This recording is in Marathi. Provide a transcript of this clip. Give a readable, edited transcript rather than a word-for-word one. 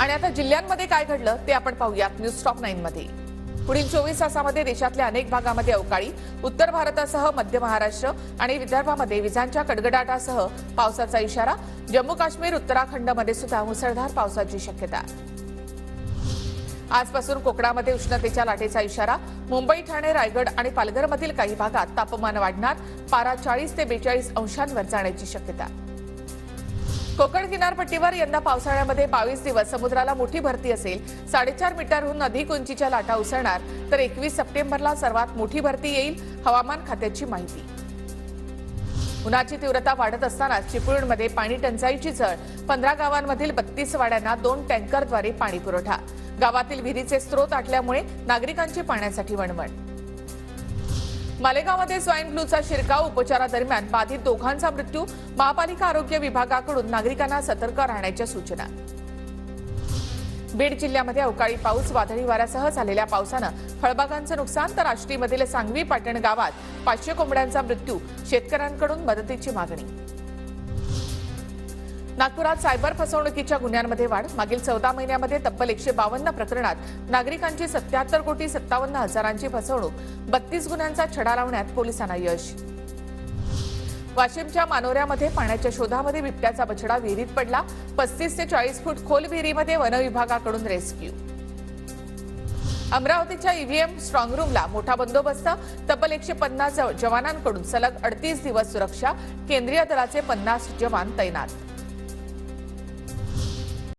आणि आता जिल्ह्यांमध्ये काय घडलं ते आपण पाहूयात न्यूज टॉप 9 मध्ये। पुढील 24 तासामध्ये देशातल्या अनेक भागामध्ये अवकाळी, उत्तर भारतासह मध्य महाराष्ट्र आणि विदर्भामध्ये विजांच्या कडकडाटासह पावसाचा इशारा। जम्मू काश्मीर, उत्तराखंडमध्ये सुद्धा मुसळधार पावसाची शक्यता। आजपासून कोकणामध्ये उष्णतेच्या लाटेचा इशारा। मुंबई, ठाणे, रायगड आणि पालघरमधील काही भागात तापमान वाढणार, पारा 40 ते 42 अंशांवर जाण्याची शक्यता। कोकण किनारपट्टीवर यंदा पावसाळ्यामध्ये 22 दिवस समुद्राला मोठी भरती असेल। 4.5 मीटरहून अधिक उंचीच्या लाटा उसळणार, तर 21 सप्टेंबरला सर्वात मोठी भरती येईल, हवामान खात्याची माहिती। उन्हाची तीव्रता वाढत असतानाच चिपळूणमध्ये पाणी टंचाईची झळ। 15 गावांमधील 32 वाड्यांना 2 टँकरद्वारे पाणी पुरवठा। गावातील विहिरीचे स्रोत आटल्यामुळे नागरिकांची पाण्यासाठी वणवण। मालेगावमध्ये स्वाईन फ्लूचा शिरकाव, उपचारादरम्यान बाधित दोघांचा मृत्यू। महापालिका आरोग्य विभागाकडून नागरिकांना सतर्क राहण्याच्या सूचना। बीड जिल्ह्यामध्ये अवकाळी पाऊस, वादळी वाऱ्यासह झालेल्या पावसानं फळबागांचं नुकसान, तर आष्टीमधील सांगवी पाटण गावात 500 कोंबड्यांचा मृत्यू। शेतकऱ्यांकडून मदतीची मागणी। नागपुरात सायबर फसवणुकीच्या गुन्ह्यांमध्ये वाढ। मागील 14 महिन्यामध्ये तब्बल 152 प्रकरणात नागरिकांची 77,57,000ची फसवणूक। 32 गुन्ह्यांचा छडा लावण्यात पोलिसांना यश। वाशिमच्या मानोऱ्यामध्ये पाण्याच्या शोधामध्ये बिबट्याचा बछडा विहिरीत पडला। 35 ते 40 फूट खोल विहिरीमध्ये वनविभागाकडून रेस्क्यू। अमरावतीच्या ईव्हीएम स्ट्रॉंग रूमला मोठा बंदोबस्त। तब्बल 150 जवानांकडून सलग 38 दिवस सुरक्षा। केंद्रीय दलाचे 50 जवान तैनात।